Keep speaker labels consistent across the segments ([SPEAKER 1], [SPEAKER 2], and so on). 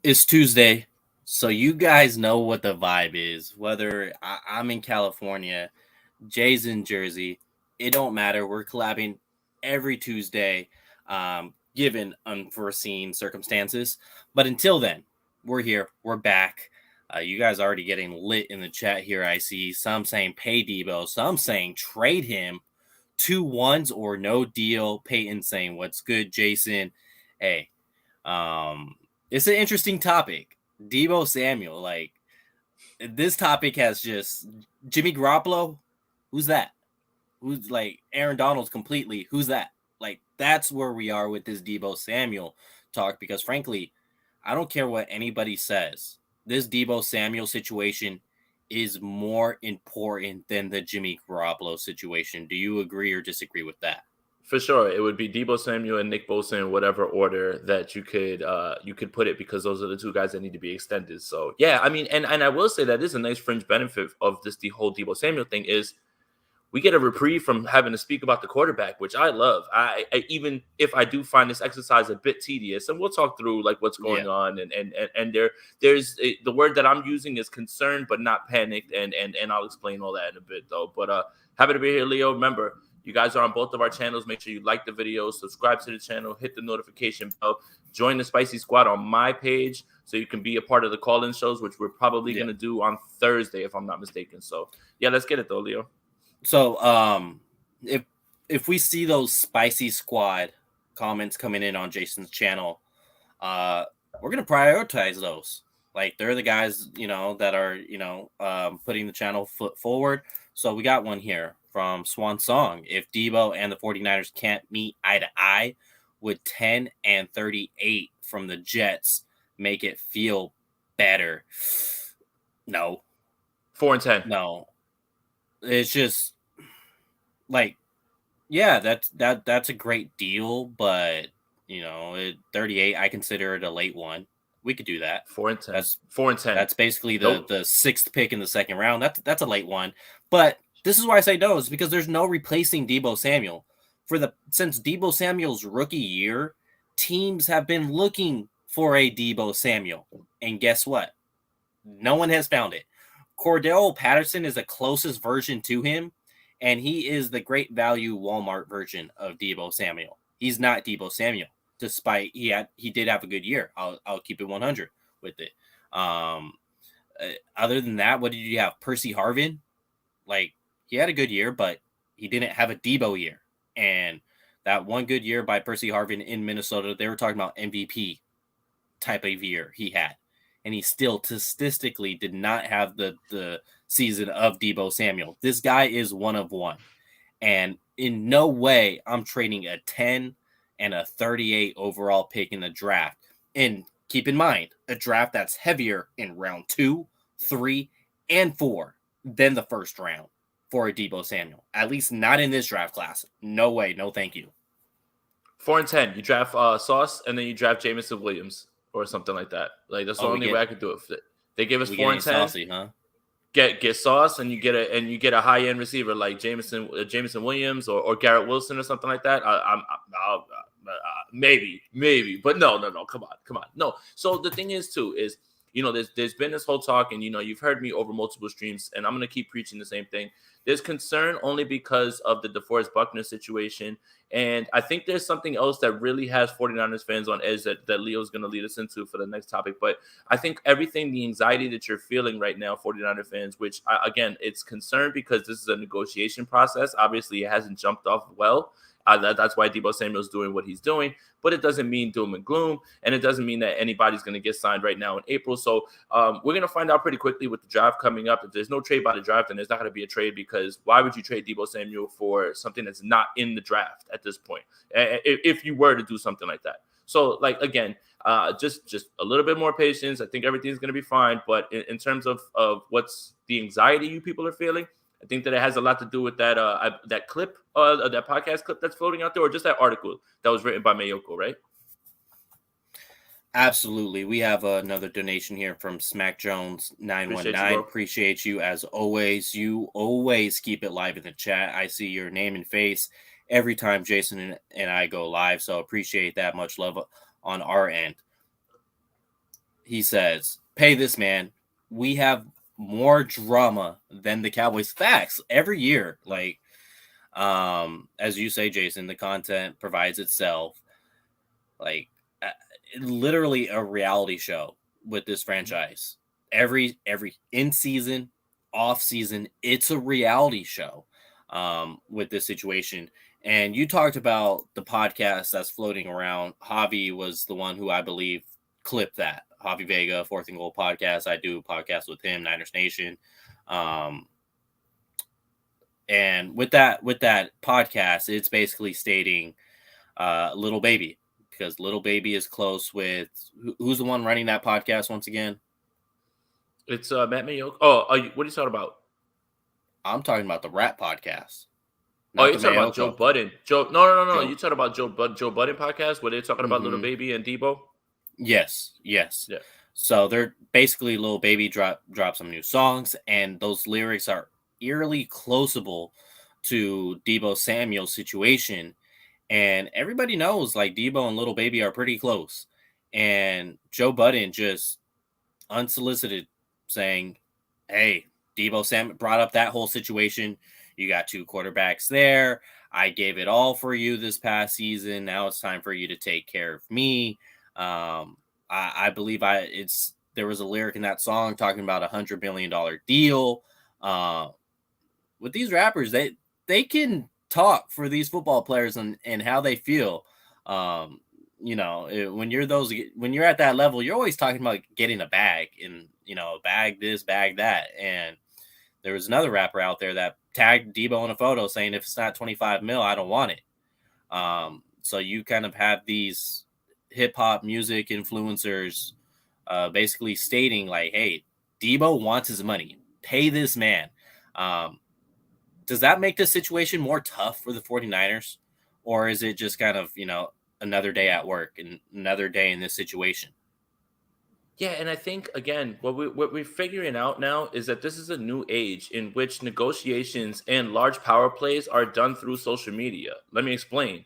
[SPEAKER 1] It's Tuesday, so you guys know what the vibe is. Whether I'm in California, Jay's in Jersey, it don't matter. We're collabing every Tuesday, given unforeseen circumstances. But until then, we're here. We're back. You guys are already getting lit in the chat here. I see some saying pay Deebo, some saying trade him. 2 1s or no deal. Peyton saying what's good, Jason. Hey, it's an interesting topic. Deebo Samuel, like this topic has just Jimmy Garoppolo. Who's that? Who's like Aaron Donald's completely? Who's that? Like that's where we are with this Deebo Samuel talk because frankly, I don't care what anybody says. This Deebo Samuel situation is more important than the Jimmy Garoppolo situation. Do you agree or disagree with that?
[SPEAKER 2] For sure, it would be Deebo Samuel and Nick Bosa in whatever order that you could put it because those are the two guys that need to be extended. So yeah, I mean, and I will say that is a nice fringe benefit of the whole Deebo Samuel thing is we get a reprieve from having to speak about the quarterback, which I love. I even if I do find this exercise a bit tedious, and we'll talk through like what's going on, and there's the word that I'm using is concerned but not panicked, and I'll explain all that in a bit though. But happy to be here, Leo. Remember, you guys are on both of our channels. Make sure you like the video, subscribe to the channel, hit the notification bell, join the Spicy Squad on my page so you can be a part of the call-in shows, which we're probably going to do on Thursday, if I'm not mistaken. So, yeah, let's get it, though, Leo.
[SPEAKER 1] So, if we see those Spicy Squad comments coming in on Jason's channel, we're going to prioritize those. Like, they're the guys, that are, putting the channel foot forward. So we got one here from Swan Song. If Deebo and the 49ers can't meet eye to eye, would 10 and 38 from the Jets make it feel better? No.
[SPEAKER 2] 4 and 10.
[SPEAKER 1] No. It's just like, yeah, that's a great deal, but 38, I consider it a late one. We could do that.
[SPEAKER 2] 4 and 10.
[SPEAKER 1] That's
[SPEAKER 2] 4 and 10.
[SPEAKER 1] That's basically the sixth pick in the second round. That's a late one. But this is why I say no, is because there's no replacing Deebo Samuel. Since Deebo Samuel's rookie year, teams have been looking for a Deebo Samuel. And guess what? No one has found it. Cordell Patterson is the closest version to him, and he is the great value Walmart version of Deebo Samuel. He's not Deebo Samuel, despite he did have a good year. I'll keep it 100 with it. Other than that, what did you have? Percy Harvin? Like, he had a good year, but he didn't have a Deebo year. And that one good year by Percy Harvin in Minnesota, they were talking about MVP type of year he had. And he still statistically did not have the season of Deebo Samuel. This guy is one of one. And in no way I'm trading a 10 and a 38 overall pick in the draft. And keep in mind, a draft that's heavier in round 2, 3, and 4 than the first round for a Deebo Samuel. At least not in this draft class. No way. No thank you.
[SPEAKER 2] 4 and 10. You draft Sauce, and then you draft Jameson Williams or something like that. Like that's the only way I could do it. They give us 4 and 10.
[SPEAKER 1] Saucy, huh?
[SPEAKER 2] Get Sauce, and you get a high end receiver like Jameson Williams or Garrett Wilson or something like that. maybe, but no, come on, no. So the thing is too is, there's been this whole talk, and you've heard me over multiple streams, and I'm gonna keep preaching the same thing. There's concern only because of the DeForest Buckner situation, and I think there's something else that really has 49ers fans on edge that Leo's gonna lead us into for the next topic. But I think everything, the anxiety that you're feeling right now, 49er fans, which again, it's concern because this is a negotiation process. Obviously, it hasn't jumped off well. That's why Deebo Samuel's doing what he's doing, but it doesn't mean doom and gloom, and it doesn't mean that anybody's going to get signed right now in April. So we're going to find out pretty quickly with the draft coming up. If there's no trade by the draft, then there's not going to be a trade, because why would you trade Deebo Samuel for something that's not in the draft at this point, if you were to do something like that? So, like, again, just a little bit more patience. I think everything's going to be fine. But in terms of what's the anxiety you people are feeling, I think that it has a lot to do with that clip, that podcast clip that's floating out there, or just that article that was written by Mayoko, right?
[SPEAKER 1] Absolutely. We have another donation here from Smack Jones 919. Appreciate you as always. You always keep it live in the chat. I see your name and face every time Jason and I go live, so appreciate that. Much love on our end. He says, "Pay this man. We have more drama than the Cowboys." Facts every year. Like, as you say, Jason, the content provides itself. Like, literally a reality show with this franchise. Every in season, off season, it's a reality show with this situation. And you talked about the podcast that's floating around. Javi was the one who I believe clipped that. Javi Vega, Fourth and Goal podcast. I do podcasts with him, Niners Nation. And with that podcast, it's basically stating Little Baby, because Little Baby is close with who's the one running that podcast once again?
[SPEAKER 2] It's Matt Mayoko. Oh, what are you talking about?
[SPEAKER 1] I'm talking about the Rap podcast.
[SPEAKER 2] Oh, you're talking about Joe Budden. No. You talking about Joe Budden podcast where they're talking about Little Baby and Deebo?
[SPEAKER 1] Yes.
[SPEAKER 2] Yeah.
[SPEAKER 1] So they're basically Little Baby drop some new songs, and those lyrics are eerily closeable to Deebo Samuel's situation. And everybody knows, like, Deebo and Little Baby are pretty close. And Joe Budden just unsolicited saying, "Hey, Deebo Samuel brought up that whole situation. You got two quarterbacks there. I gave it all for you this past season. Now it's time for you to take care of me." I believe there was a lyric in that song talking about $100 million deal. With these rappers, they can talk for these football players and how they feel. When you're at that level, you're always talking about getting a bag, and bag this, bag that. And there was another rapper out there that tagged Deebo in a photo saying, "If it's not 25 mil, I don't want it." So you kind of have these hip hop music influencers basically stating, like, "Hey, Deebo wants his money. Pay this man." Does that make the situation more tough for the 49ers? Or is it just kind of, another day at work and another day in this situation?
[SPEAKER 2] Yeah, and I think, again, what we're figuring out now is that this is a new age in which negotiations and large power plays are done through social media. Let me explain.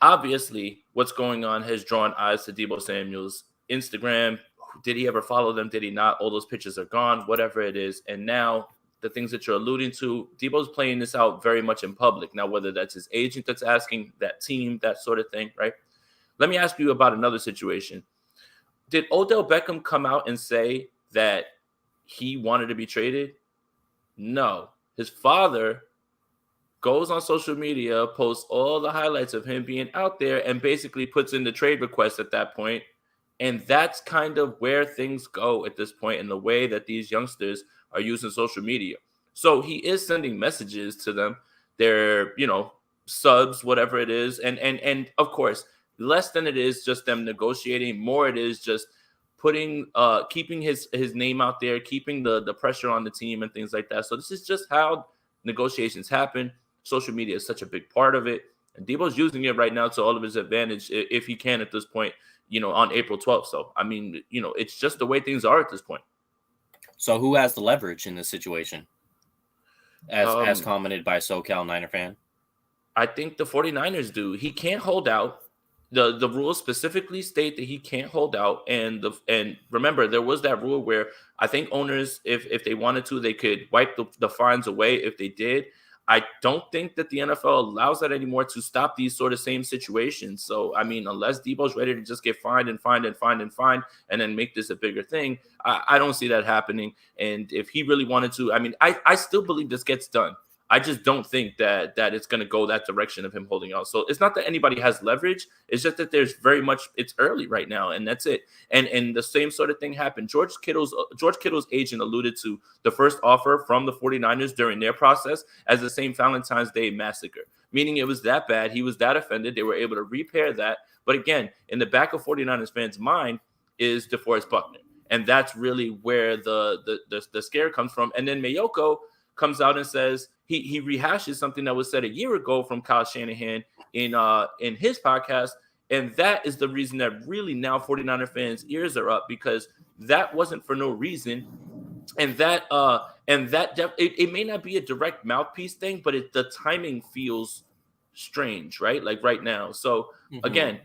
[SPEAKER 2] Obviously, what's going on has drawn eyes to Deebo Samuel's Instagram. Did he ever follow them? Did he not? All those pictures are gone, whatever it is. And now the things that you're alluding to, Deebo's playing this out very much in public. Now, whether that's his agent that's asking, that team, that sort of thing, right? Let me ask you about another situation. Did Odell Beckham come out and say that he wanted to be traded? No. His father goes on social media, posts all the highlights of him being out there, and basically puts in the trade request at that point. And that's kind of where things go at this point in the way that these youngsters are using social media. So he is sending messages to them. They're, subs, whatever it is. And of course, less than it is just them negotiating, more it is just keeping his name out there, keeping the pressure on the team and things like that. So this is just how negotiations happen. Social media is such a big part of it, and Deebo's using it right now to all of his advantage if he can at this point, on April 12th. So, I mean, it's just the way things are at this point.
[SPEAKER 1] So who has the leverage in this situation? As commented by SoCal Niner fan?
[SPEAKER 2] I think the 49ers do. He can't hold out. the rules specifically state that he can't hold out, and remember, there was that rule where I think owners, if they wanted to, they could wipe the fines away if they did. I don't think that the NFL allows that anymore to stop these sort of same situations. So, I mean, unless Debo's ready to just get fined and fined and fined and fined and then make this a bigger thing, I don't see that happening. And if he really wanted to, I mean, I still believe this gets done. I just don't think that it's going to go that direction of him holding out. So it's not that anybody has leverage. It's just that there's it's early right now, and that's it. And the same sort of thing happened. George Kittle's agent alluded to the first offer from the 49ers during their process as the same Valentine's Day massacre, meaning it was that bad. He was that offended. They were able to repair that. But again, in the back of 49ers fans' mind is DeForest Buckner. And that's really where the scare comes from. And then Mayoko comes out and says he rehashes something that was said a year ago from Kyle Shanahan in his podcast, and that is the reason that really now 49er fans' ears are up, because that wasn't for no reason, and it may not be a direct mouthpiece thing, but the timing feels strange, right? Like right now. So again,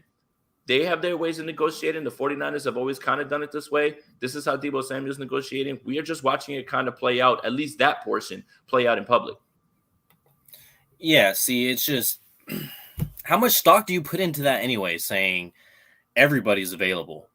[SPEAKER 2] they have their ways of negotiating. The 49ers have always kind of done it this way. This is how Deebo Samuel's negotiating. We are just watching it kind of play out, at least that portion, play out in public.
[SPEAKER 1] Yeah, see, it's just how much stock do you put into that anyway, saying everybody's available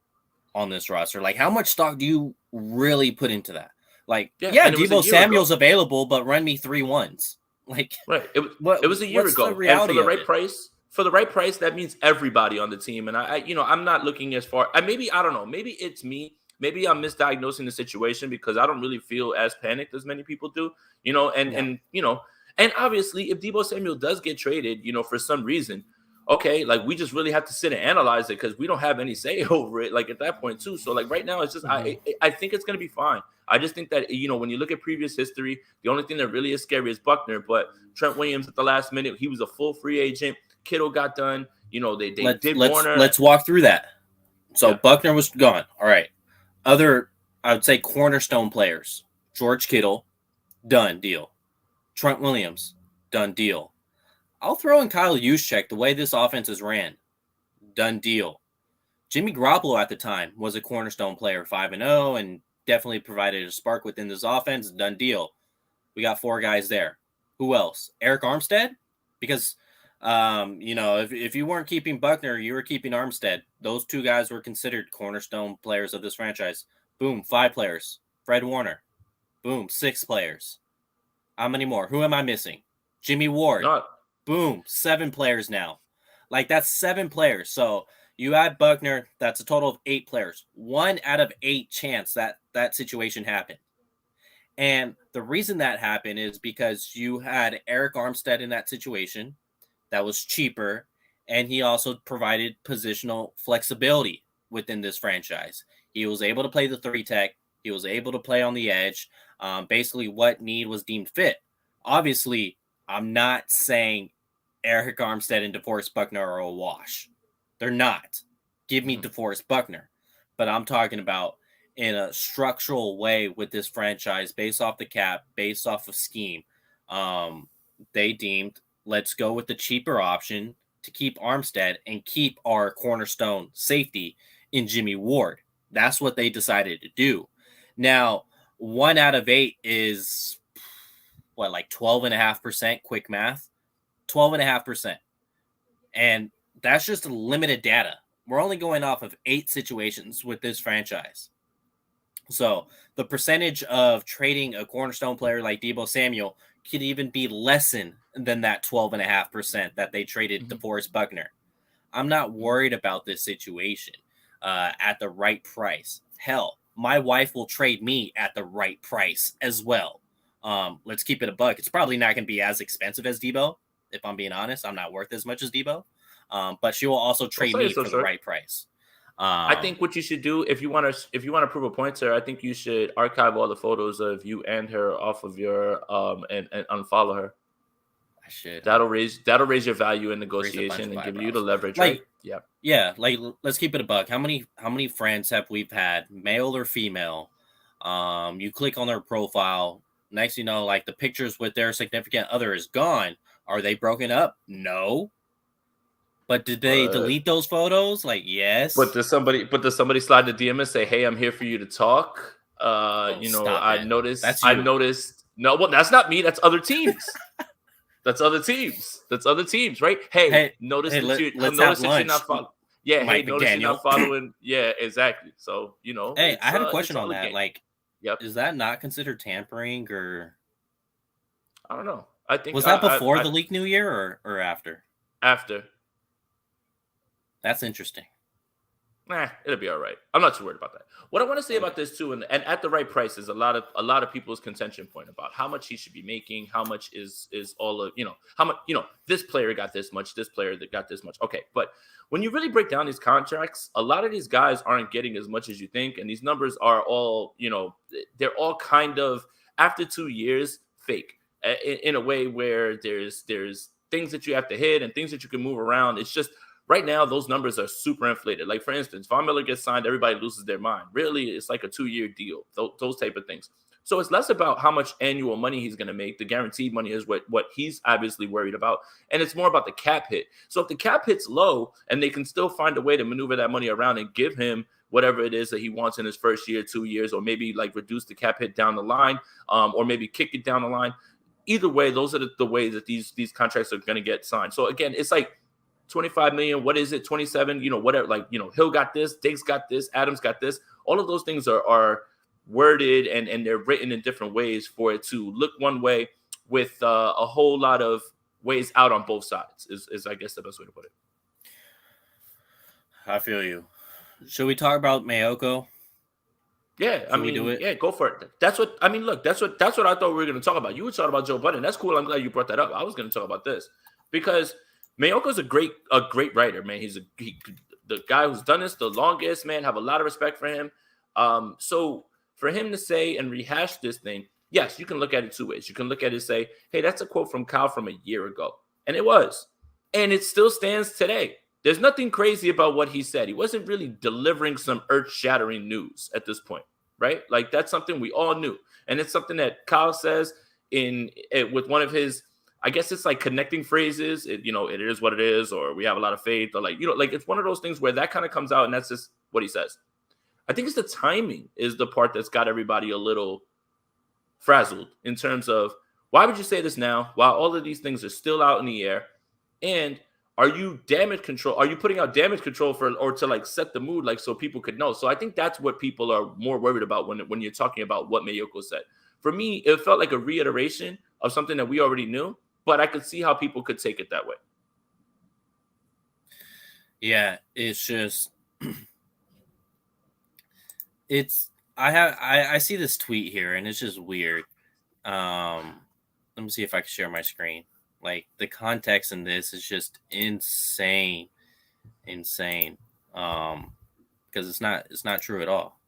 [SPEAKER 1] on this roster? Like, how much stock do you really put into that? Like, yeah Deebo Samuel's available, but run me 3 1s. Like,
[SPEAKER 2] right. It was a year ago. And for the right price, for the right price, that means everybody on the team. And I'm not looking as far. Maybe, I don't know. Maybe it's me. Maybe I'm misdiagnosing the situation because I don't really feel as panicked as many people do. And obviously, if Deebo Samuel does get traded, for some reason, okay, like we just really have to sit and analyze it because we don't have any say over it. Like at that point too. So like right now, it's just I think it's gonna be fine. I just think that when you look at previous history, the only thing that really is scary is Buckner. But Trent Williams at the last minute, he was a full free agent. Kittle got done. They did Warner.
[SPEAKER 1] Let's walk through that. So Buckner was gone. All right. Other, I would say, cornerstone players. George Kittle, done deal. Trent Williams, done deal. I'll throw in Kyle Juszczyk the way this offense is ran. Done deal. Jimmy Garoppolo at the time was a cornerstone player, 5-0, and definitely provided a spark within this offense. Done deal. We got 4 guys there. Who else? Eric Armstead? Because, if you weren't keeping Buckner, you were keeping Armstead. Those 2 guys were considered cornerstone players of this franchise. Boom, 5 players. Fred Warner. Boom, 6 players. How many more? Who am I missing? Jimmy Ward. Boom, 7 players now. Like, that's 7 players. So you add Buckner, that's a total of 8 players. 1 out of 8 chance that situation happened. And the reason that happened is because you had Eric Armstead in that situation that was cheaper, and he also provided positional flexibility within this franchise. He was able to play the 3 tech. He was able to play on the edge. Basically what need was deemed fit. Obviously, I'm not saying Eric Armstead and DeForest Buckner are a wash. They're not. Give me DeForest Buckner. But I'm talking about in a structural way with this franchise, based off the cap, based off of scheme. They deemed, let's go with the cheaper option to keep Armstead and keep our cornerstone safety in Jimmy Ward. That's what they decided to do. Now, 1 out of 8 is like 12.5%, quick math, 12.5%. And that's just limited data. We're only going off of 8 situations with this franchise. So the percentage of trading a cornerstone player like Deebo Samuel could even be less than that 12.5% that they traded DeForest Buckner. I'm not worried about this situation at the right price. Hell, my wife will trade me at the right price as well. Let's keep it a buck. It's probably not going to be as expensive as Deebo. If I'm being honest, I'm not worth as much as Deebo. But she will also trade me for the right price.
[SPEAKER 2] I think what you should do, if you want to prove a point to her, I think you should archive all the photos of you and her off of your and unfollow her.
[SPEAKER 1] I should.
[SPEAKER 2] That'll raise your value in negotiation and give you the leverage, right?
[SPEAKER 1] Yeah. Like, let's keep it a buck. How many friends have we had, male or female? You click on their profile. Next, like the pictures with their significant other is gone. Are they broken up? No. But did they delete those photos? Like, yes.
[SPEAKER 2] But does somebody slide the DM and say, "Hey, I'm here for you to talk"?
[SPEAKER 1] Stop
[SPEAKER 2] I
[SPEAKER 1] it.
[SPEAKER 2] noticed.
[SPEAKER 1] That's
[SPEAKER 2] I
[SPEAKER 1] you.
[SPEAKER 2] noticed. No, well, that's not me. That's other teams. That's other teams. That's other teams, right? Hey, notice that
[SPEAKER 1] let's have
[SPEAKER 2] you're
[SPEAKER 1] lunch.
[SPEAKER 2] not following. Yeah, hey,
[SPEAKER 1] Mike
[SPEAKER 2] notice you're
[SPEAKER 1] McDaniel.
[SPEAKER 2] not following. Yeah, exactly. So
[SPEAKER 1] Hey, I had a
[SPEAKER 2] it's
[SPEAKER 1] question on
[SPEAKER 2] all a
[SPEAKER 1] that.
[SPEAKER 2] game.
[SPEAKER 1] Like,
[SPEAKER 2] Yep.
[SPEAKER 1] is that not considered tampering, or
[SPEAKER 2] I don't know. I think
[SPEAKER 1] was that before
[SPEAKER 2] I
[SPEAKER 1] the leak New Year or after?
[SPEAKER 2] after.
[SPEAKER 1] That's interesting.
[SPEAKER 2] It'll be all right. I'm not too worried about that. What I want to say about this too, and at the right price, is a lot of people's contention point about how much he should be making, how much is all of how much this player got this much, this player that got this much. Okay, but when you really break down these contracts, a lot of these guys aren't getting as much as you think, and these numbers are all they're all kind of after 2 years fake in a way where there's things that you have to hit and things that you can move around. It's just right now, those numbers are super inflated. Like, for instance, Von Miller gets signed, everybody loses their mind. Really, it's like a 2-year deal, those type of things. So it's less about how much annual money he's going to make. The guaranteed money is what he's obviously worried about. And it's more about the cap hit. So if the cap hit's low and they can still find a way to maneuver that money around and give him whatever it is that he wants in his first year, 2 years, or maybe like reduce the cap hit down the line, or maybe kick it down the line. Either way, those are the ways that these contracts are going to get signed. So again, it's like 25 million. What is it? 27, whatever. Like, Hill got this, Diggs got this, Adams got this. All of those things are worded and they're written in different ways for it to look one way with a whole lot of ways out on both sides is I guess the best way to put it.
[SPEAKER 1] I feel you. Should we talk about Mayoko?
[SPEAKER 2] Yeah,
[SPEAKER 1] Should we do it?
[SPEAKER 2] Yeah, go for it. That's what I mean. Look, that's what I thought we were going to talk about. You were talking about Joe Budden. That's cool. I'm glad you brought that up. I was going to talk about this because Mayoko's a great writer, man. He's the guy who's done this the longest, man. Have a lot of respect for him. So for him to say and rehash this thing, yes, you can look at it two ways. You can look at it and say, hey, that's a quote from Kyle from a year ago. And it was. And it still stands today. There's nothing crazy about what he said. He wasn't really delivering some earth-shattering news at this point, right? Like, that's something we all knew. And it's something that Kyle says with one of his, I guess it's like connecting phrases. It is what it is, or we have a lot of faith, or like it's one of those things where that kind of comes out and that's just what he says. I think it's the timing is the part that's got everybody a little frazzled in terms of why would you say this now while all of these things are still out in the air? And are you damage control? Are you putting out damage control or to like set the mood, like so people could know? So I think that's what people are more worried about when you're talking about what Mayoko said. For me, it felt like a reiteration of something that we already knew, but I could see how people could take it that way.
[SPEAKER 1] Yeah, it's just I see this tweet here and it's just weird. Let me see if I can share my screen. Like, the context in this is just insane. Because it's not true at all.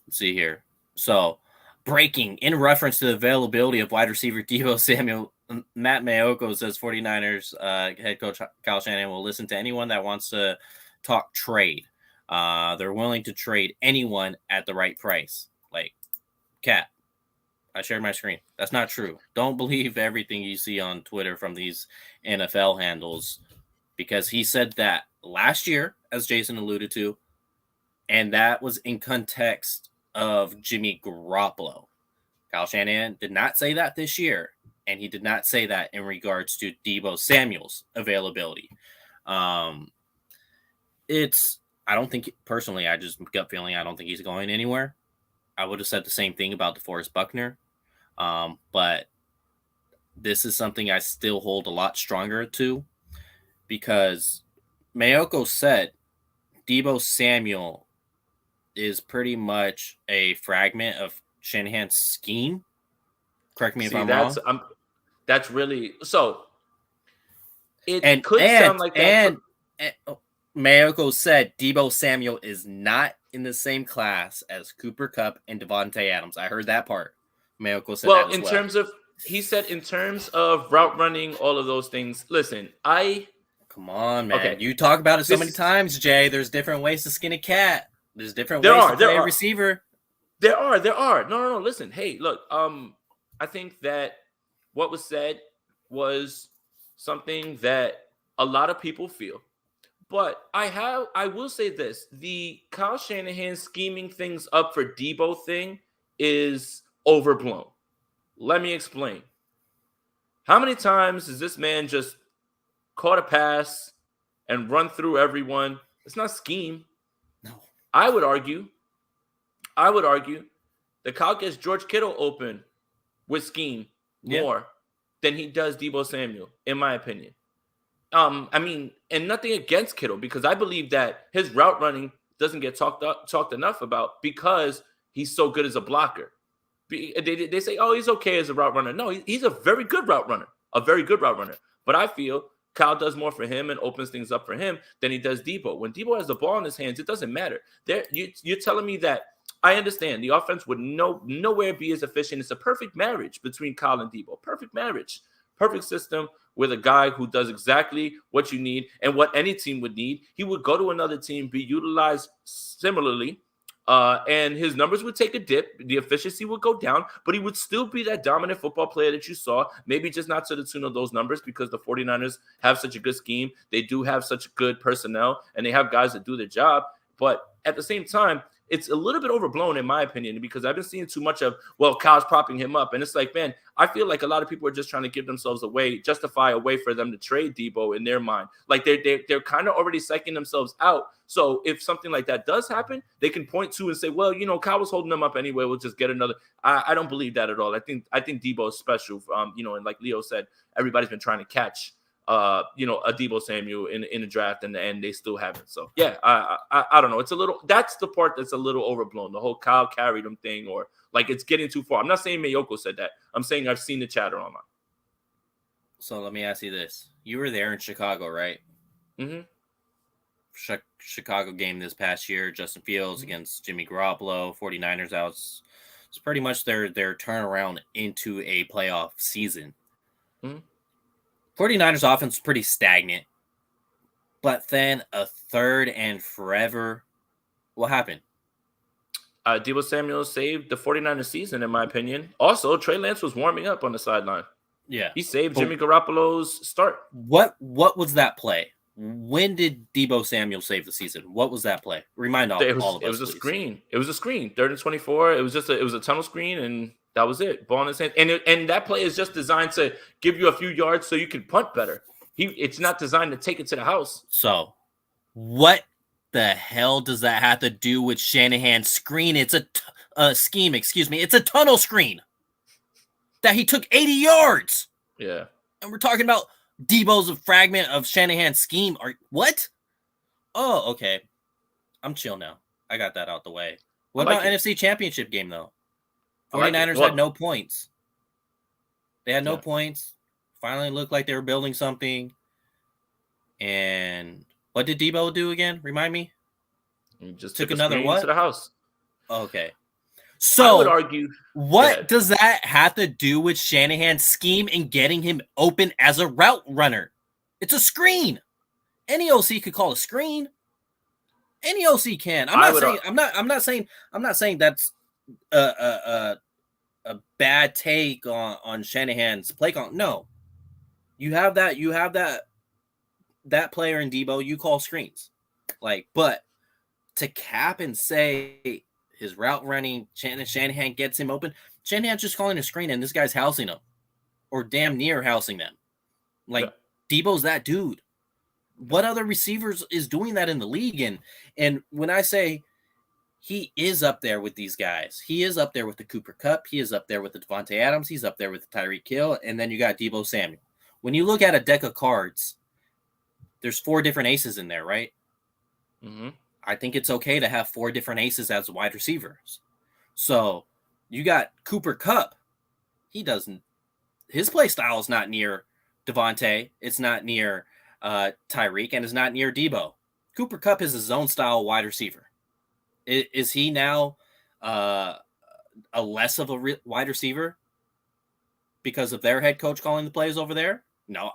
[SPEAKER 1] Let's see here. So, breaking in reference to the availability of wide receiver Deebo Samuel, Matt Mayoko says 49ers head coach Kyle Shanahan will listen to anyone that wants to talk trade. They're willing to trade anyone at the right price. Like, Cat, I shared my screen. That's not true. Don't believe everything you see on Twitter from these NFL handles, because he said that last year, as Jason alluded to, and that was in context of Jimmy Garoppolo. Kyle Shanahan did not say that this year, and he did not say that in regards to Deebo Samuel's availability. I don't think, personally, I just gut feeling I don't think he's going anywhere. I would have said the same thing about DeForest Buckner. But this is something I still hold a lot stronger to, because Mayoko said Deebo Samuel is pretty much a fragment of Shanahan's scheme. Correct me if I'm wrong.
[SPEAKER 2] That's really so. It could sound like that.
[SPEAKER 1] And Mayoko said Deebo Samuel is not in the same class as Cooper Kupp and Devontae Adams. I heard that part. Mayoko said that as well.
[SPEAKER 2] He said in terms of route running, all of those things. Listen,
[SPEAKER 1] come on, man. Okay. You talk about it so many times, Jay. There's different ways to skin a cat. There's different ways to play a receiver.
[SPEAKER 2] There are. No. Listen, hey, look. I think that what was said was something that a lot of people feel. But I will say this: the Kyle Shanahan scheming things up for Deebo thing is overblown. Let me explain. How many times has this man just caught a pass and run through everyone? It's not scheme.
[SPEAKER 1] No.
[SPEAKER 2] I would argue that Kyle gets George Kittle open with scheme more than he does Deebo Samuel, in my opinion. I mean, and nothing against Kittle, because I believe that his route running doesn't get talked enough about because he's so good as a blocker. They say, oh, he's okay as a route runner. No, he's a very good route runner, But I feel Kyle does more for him and opens things up for him than he does Deebo. When Deebo has the ball in his hands, it doesn't matter. You're telling me that I understand the offense would nowhere be as efficient. It's a perfect marriage between Kyle and Deebo. Perfect marriage. Perfect system with a guy who does exactly what you need and what any team would need. He would go to another team, be utilized similarly, and his numbers would take a dip. The efficiency would go down, but he would still be that dominant football player that you saw, maybe just not to the tune of those numbers, because the 49ers have such a good scheme. They do have such good personnel, and they have guys that do their job. But at the same time, it's a little bit overblown, in my opinion, because I've been seeing too much of, well, Kyle's propping him up. And it's like, man, I feel like a lot of people are just trying to give themselves justify a way for them to trade Deebo in their mind. Like they're kind of already psyching themselves out. So if something like that does happen, they can point to and say, well, Kyle was holding them up anyway. We'll just get another. I don't believe that at all. I think Deebo is special. And like Leo said, everybody's been trying to catch a Deebo Samuel in the draft, and they still haven't. So yeah, I don't know. That's the part that's a little overblown. The whole Kyle carried him thing, or like it's getting too far. I'm not saying Mayoko said that. I'm saying I've seen the chatter online.
[SPEAKER 1] So let me ask you this: you were there in Chicago, right?
[SPEAKER 2] Mm-hmm.
[SPEAKER 1] Chicago game this past year, Justin Fields against Jimmy Garoppolo, 49ers out. It's pretty much their turnaround into a playoff season. 49ers offense was pretty stagnant, but then a third and forever. What happened?
[SPEAKER 2] Deebo Samuel saved the 49ers season, in my opinion. Also, Trey Lance was warming up on the sideline.
[SPEAKER 1] Yeah.
[SPEAKER 2] He saved Jimmy Garoppolo's start.
[SPEAKER 1] What was that play? When did Deebo Samuel save the season? What was that play? Remind all of us.
[SPEAKER 2] It was a screen. It was a screen. 3rd and 24. It was a tunnel screen, and that was it. Ball in his hand. And that play is just designed to give you a few yards so you can punt better. It's not designed to take it to the house.
[SPEAKER 1] So, what the hell does that have to do with Shanahan's screen? It's a scheme. Excuse me. It's a tunnel screen that he took 80 yards.
[SPEAKER 2] Yeah.
[SPEAKER 1] And we're talking about Deebo's a fragment of Shanahan's scheme. Or what? Oh, okay. I'm chill now. I got that out the way. What about NFC Championship game, though? 49ers had no points. They had no points. Finally looked like they were building something. And what did Deebo do again? Remind me.
[SPEAKER 2] He just
[SPEAKER 1] took another what?
[SPEAKER 2] To the house.
[SPEAKER 1] Okay. So
[SPEAKER 2] I would argue.
[SPEAKER 1] What does that have to do with Shanahan's scheme and getting him open as a route runner? It's a screen. Any OC could call a screen. Any OC can. I'm not saying that's a bad take on Shanahan's play call. No. You have that player in Deebo, you call screens. But to cap and say his route running, Shanahan gets him open. Shanahan's just calling a screen, and this guy's housing him, or damn near housing them. Deebo's that dude. What other receivers is doing that in the league? And when I say he is up there with these guys, he is up there with the Cooper Kupp, he is up there with the Devontae Adams, he's up there with the Tyreek Hill, and then you got Deebo Samuel. When you look at a deck of cards, there's 4 different aces in there, right?
[SPEAKER 2] Mm-hmm.
[SPEAKER 1] I think it's okay to have 4 different aces as wide receivers. So you got Cooper Kupp. His play style is not near Devontae. It's not near Tyreek, and it's not near Deebo. Cooper Kupp is a zone style wide receiver. Is he now a less of a wide receiver because of their head coach calling the plays over there? No,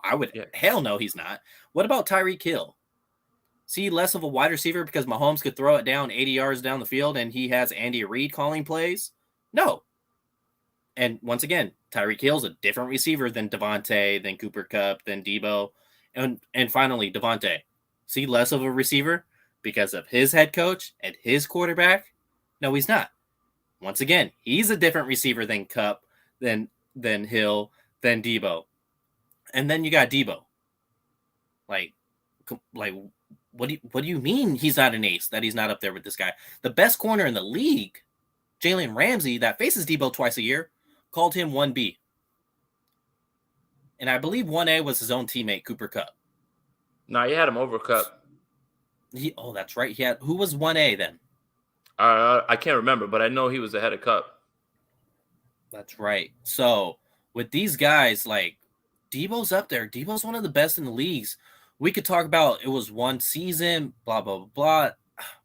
[SPEAKER 1] hell no, he's not. What about Tyreek Hill? Is he less of a wide receiver because Mahomes could throw it down 80 yards down the field and he has Andy Reid calling plays? No. And once again, Tyreek Hill's a different receiver than Devontae, than Cooper Kupp, than Deebo. And finally, Devontae. See, less of a receiver because of his head coach and his quarterback? No, he's not. Once again, he's a different receiver than Cup, than Hill, than Deebo. And then you got Deebo. Like what do you mean he's not an ace, that he's not up there with this guy? The best corner in the league, Jalen Ramsey, that faces Deebo twice a year, called him 1B. And I believe 1A was his own teammate, Cooper Kupp.
[SPEAKER 2] No, you had him over Cup.
[SPEAKER 1] That's right. Who was 1A then?
[SPEAKER 2] I can't remember, but I know he was ahead of Cup.
[SPEAKER 1] That's right. So with these guys, like Deebo's up there. Deebo's one of the best in the leagues. We could talk about it was one season, blah, blah, blah, blah.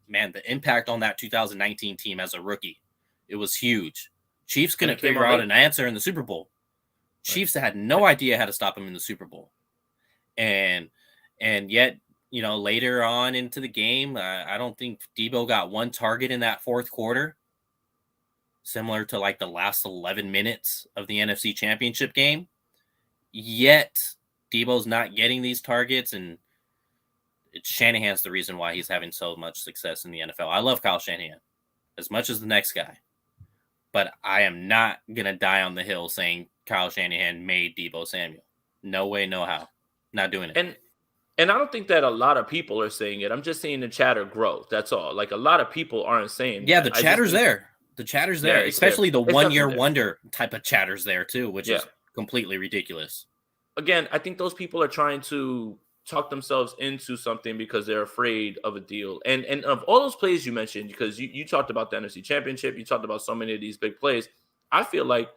[SPEAKER 1] Man, the impact on that 2019 team as a rookie, it was huge. Chiefs couldn't figure out an answer in the Super Bowl. Chiefs had no idea how to stop him in the Super Bowl. And yet, later on into the game, I don't think Deebo got one target in that fourth quarter, similar to like the last 11 minutes of the NFC Championship game. Yet, Deebo's not getting these targets, and Shanahan's the reason why he's having so much success in the NFL. I love Kyle Shanahan as much as the next guy, but I am not going to die on the hill saying Kyle Shanahan made Deebo Samuel. No way, no how. Not doing it.
[SPEAKER 2] And I don't think that a lot of people are saying it. I'm just seeing the chatter grow. That's all. Like, a lot of people aren't saying
[SPEAKER 1] the chatter's there. The chatter's there, especially the one-year wonder type of chatter's there too, which is completely ridiculous.
[SPEAKER 2] Again, I think those people are trying to talk themselves into something because they're afraid of a deal. And of all those plays you mentioned, because you talked about the NFC Championship, you talked about so many of these big plays. I feel like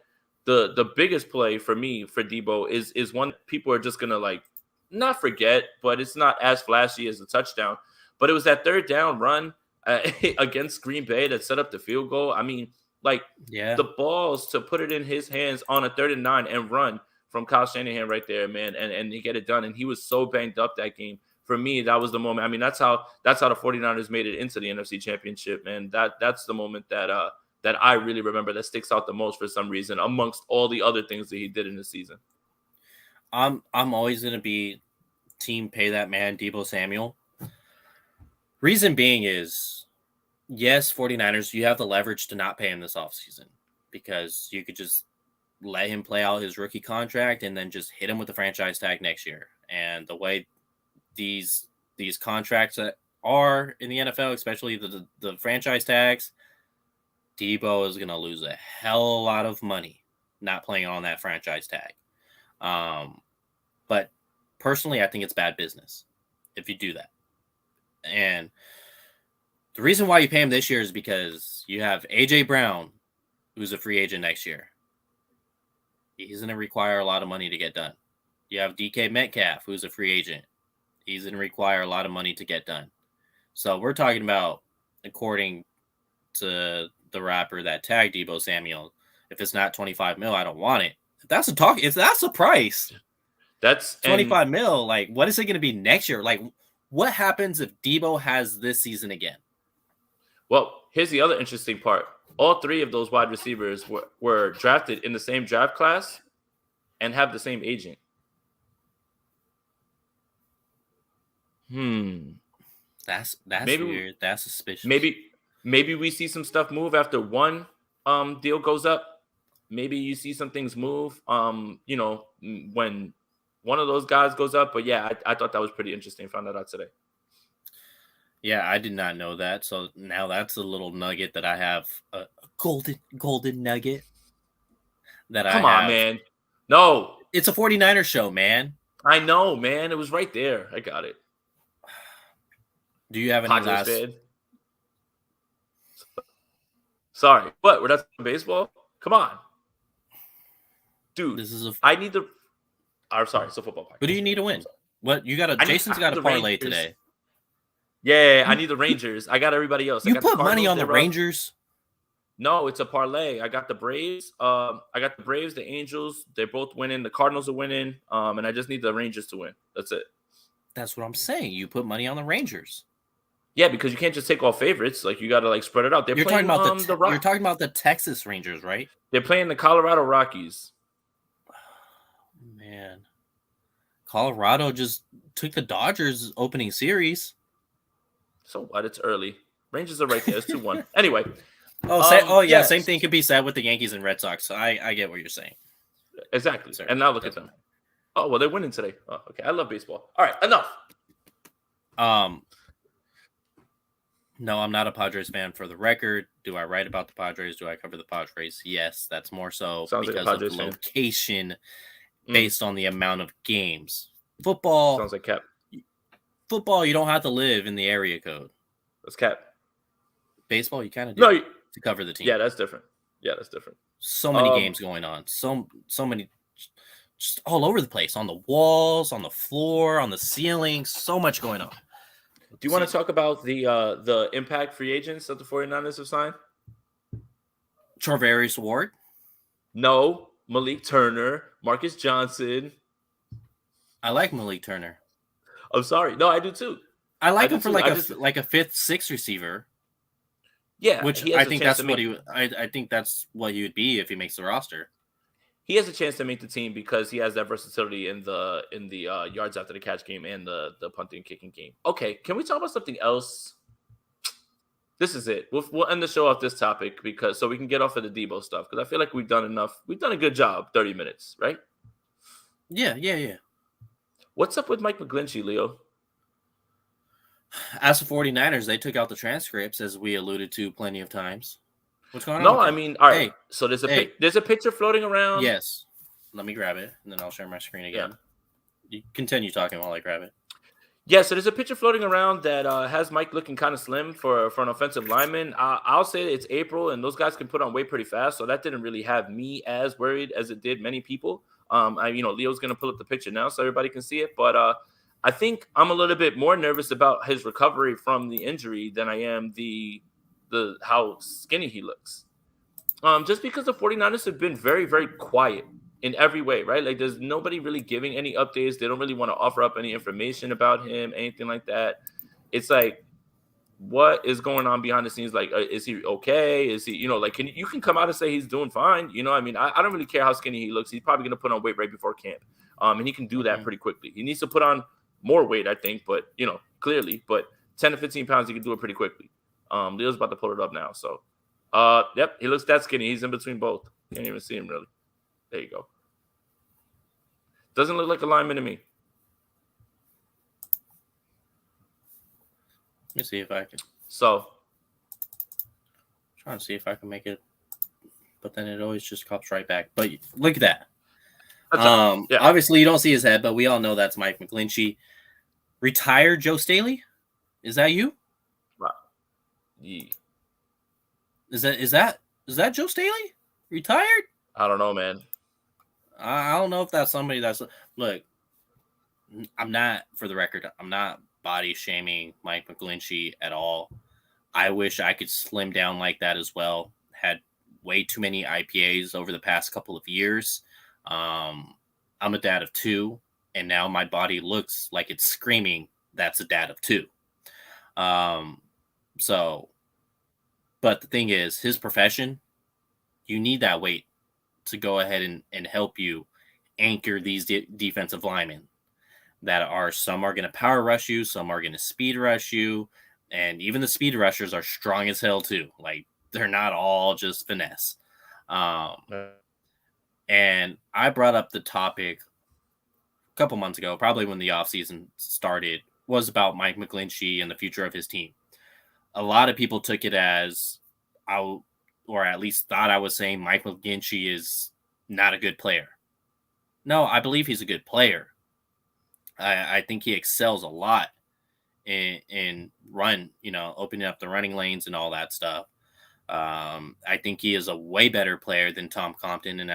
[SPEAKER 2] the biggest play for me for Deebo is one people are just gonna like not forget, but it's not as flashy as a touchdown. But it was that third down run against Green Bay that set up the field goal. I mean, the balls to put it in his hands on a 3rd and 9 and run from Kyle Shanahan right there, man, and he get it done. And he was so banged up that game. For me, that was the moment. I mean, that's how the 49ers made it into the NFC Championship, man. That's the moment that I really remember that sticks out the most for some reason amongst all the other things that he did in the season.
[SPEAKER 1] I'm always going to be team pay that man Deebo Samuel. Reason being is, yes, 49ers, you have the leverage to not pay him this offseason because you could just let him play out his rookie contract and then just hit him with the franchise tag next year. And the way these contracts are in the NFL, especially the franchise tags, Deebo is going to lose a hell of a lot of money not playing on that franchise tag. But personally, I think it's bad business if you do that. And the reason why you pay him this year is because you have A.J. Brown, who's a free agent next year. He's going to require a lot of money to get done. You have DK Metcalf, who's a free agent. He's going to require a lot of money to get done. So we're talking about, according to the rapper that tagged Deebo Samuel, if it's not 25 mil, I don't want it. If that's a price.
[SPEAKER 2] That's
[SPEAKER 1] 25 mil. Like, what is it going to be next year? Like, what happens if Deebo has this season again?
[SPEAKER 2] Well, here's the other interesting part. All 3 of those wide receivers were drafted in the same draft class and have the same agent.
[SPEAKER 1] That's weird. That's suspicious.
[SPEAKER 2] Maybe we see some stuff move after one deal goes up. Maybe you see some things move when one of those guys goes up. But yeah, I thought that was pretty interesting. Found that out today.
[SPEAKER 1] Yeah, I did not know that. So now that's a little nugget that I have, a golden nugget that I have.
[SPEAKER 2] Come on, man. No.
[SPEAKER 1] It's a 49er show, man.
[SPEAKER 2] I know, man. It was right there. I got it.
[SPEAKER 1] Do you have any last?
[SPEAKER 2] Sorry. What? We're not baseball? Come on. Dude, I need the... I'm sorry, it's a football podcast.
[SPEAKER 1] Who do you need to win? What? Jason's got a parlay today.
[SPEAKER 2] Yeah, I need the Rangers. I got everybody else.
[SPEAKER 1] You put money on the Rangers?
[SPEAKER 2] No, it's a parlay. I got the Braves. I got the Braves, the Angels. They're both winning. The Cardinals are winning. And I just need the Rangers to win. That's it.
[SPEAKER 1] That's what I'm saying. You put money on the Rangers.
[SPEAKER 2] Yeah, because you can't just take all favorites. Like, you got to spread it out. You're talking about
[SPEAKER 1] you're talking about the Texas Rangers, right?
[SPEAKER 2] They're playing the Colorado Rockies.
[SPEAKER 1] Man, Colorado just took the Dodgers opening series.
[SPEAKER 2] So what? It's early. Rangers are right there. It's 2-1. Anyway.
[SPEAKER 1] Yeah, same
[SPEAKER 2] Yes.
[SPEAKER 1] thing could be said with the Yankees and Red Sox. So I get what you're saying.
[SPEAKER 2] Exactly.
[SPEAKER 1] Sorry,
[SPEAKER 2] And now look at them. Oh, well, they're winning today. Oh, okay. I love baseball. All right, enough.
[SPEAKER 1] No, I'm not a Padres fan for the record. Do I write about the Padres? Do I cover the Padres? Yes, that's more so
[SPEAKER 2] Sounds like a
[SPEAKER 1] because of the
[SPEAKER 2] Padres fan.
[SPEAKER 1] location based on the amount of games. Football,
[SPEAKER 2] Sounds like Cap.
[SPEAKER 1] Football, you don't have to live in the area code.
[SPEAKER 2] That's Cap.
[SPEAKER 1] Baseball, you kind of do
[SPEAKER 2] No,
[SPEAKER 1] to cover the team.
[SPEAKER 2] Yeah, that's different.
[SPEAKER 1] So many games going on. So many, just all over the place, on the walls, on the floor, on the ceiling. So much going on.
[SPEAKER 2] Do you want to talk about the impact free agents that the 49ers have signed?
[SPEAKER 1] Charvarius Ward?
[SPEAKER 2] No. Malik Turner, Marcus Johnson.
[SPEAKER 1] I like Malik Turner.
[SPEAKER 2] I'm sorry. No, I do too.
[SPEAKER 1] I like him for like a fifth, sixth receiver.
[SPEAKER 2] Yeah,
[SPEAKER 1] which I think that's what I think that's what he would be if he makes the roster.
[SPEAKER 2] He has a chance to make the team because he has that versatility in the yards after the catch game and the punting and kicking game. Okay, can we talk about something else? This is it. We'll end the show off this topic so we can get off of the Deebo stuff because I feel like we've done enough. We've done a good job. 30 minutes, right?
[SPEAKER 1] Yeah.
[SPEAKER 2] What's up with Mike McGlinchey, Leo?
[SPEAKER 1] As for 49ers, they took out the transcripts, as we alluded to plenty of times. What's going on?
[SPEAKER 2] No, I mean, all right.
[SPEAKER 1] Hey,
[SPEAKER 2] so there's a picture floating around.
[SPEAKER 1] Yes. Let me grab it, and then I'll share my screen again. Yeah. You continue talking while I grab it.
[SPEAKER 2] Yeah, so there's a picture floating around that has Mike looking kind of slim for an offensive lineman. I'll say it's April, and those guys can put on weight pretty fast, so that didn't really have me as worried as it did many people. Leo's going to pull up the picture now so everybody can see it, but I think I'm a little bit more nervous about his recovery from the injury than I am the how skinny he looks. Just because the 49ers have been very, very quiet in every way, right? Like there's nobody really giving any updates. They don't really want to offer up any information about him, anything like that. It's like, what is going on behind the scenes? Like, is he okay? Is he, you can come out and say he's doing fine. I mean, I don't really care how skinny he looks. He's probably going to put on weight right before camp. And he can do that pretty quickly. He needs to put on more weight, I think, but, clearly. But 10 to 15 pounds, he can do it pretty quickly. Leo's about to pull it up now. So, yep, he looks that skinny. He's in between both. Can't even see him, really. There you go. Doesn't look like a lineman to me.
[SPEAKER 1] Let me see if I can.
[SPEAKER 2] So,
[SPEAKER 1] trying to see if I can make it, but then it always just comes right back. But look at that. Obviously, you don't see his head, but we all know that's Mike McGlinchey. Retired Joe Staley? Is that you?
[SPEAKER 2] Wow. Yeah.
[SPEAKER 1] Is that Joe Staley? Retired?
[SPEAKER 2] I don't know, man.
[SPEAKER 1] I don't know if that's somebody that's look. I'm not, for the record, I'm not body shaming Mike McGlinchey at all. I wish I could slim down like that as well. Had way too many IPAs over the past couple of years. I'm a dad of 2, and now my body looks like it's screaming that's a dad of 2. But the thing is, his profession, you need that weight to go ahead and help you anchor these defensive linemen that some are going to power rush you, some are going to speed rush you, and even the speed rushers are strong as hell too. Like, they're not all just finesse. And I brought up the topic a couple months ago, probably when the offseason started, was about Mike McGlinchey and the future of his team. A lot of people took it as, or at least thought I was saying Mike McGlinchey is not a good player. No, I believe he's a good player. I think he excels a lot in run, opening up the running lanes and all that stuff. I think he is a way better player than Tom Compton,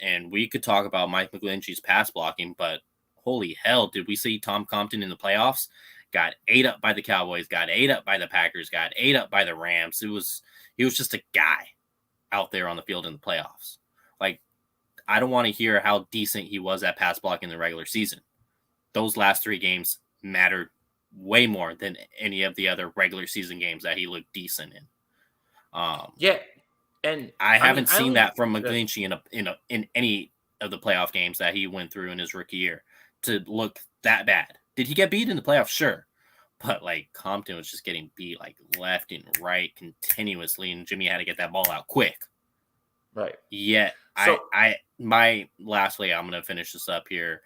[SPEAKER 1] and we could talk about Mike McGlinchey's pass blocking, but holy hell, did we see Tom Compton in the playoffs? Got ate up by the Cowboys, got ate up by the Packers, got ate up by the Rams. He was just a guy out there on the field in the playoffs. Like, I don't want to hear how decent he was at pass blocking in the regular season. Those last 3 games mattered way more than any of the other regular season games that he looked decent in.
[SPEAKER 2] And
[SPEAKER 1] I haven't seen that from McGlinchey in any of the playoff games that he went through in his rookie year to look that bad. Did he get beat in the playoffs? Sure. But like Compton was just getting beat like left and right continuously, and Jimmy had to get that ball out quick.
[SPEAKER 2] Right.
[SPEAKER 1] Yet
[SPEAKER 2] So
[SPEAKER 1] my lastly, I'm gonna finish this up here.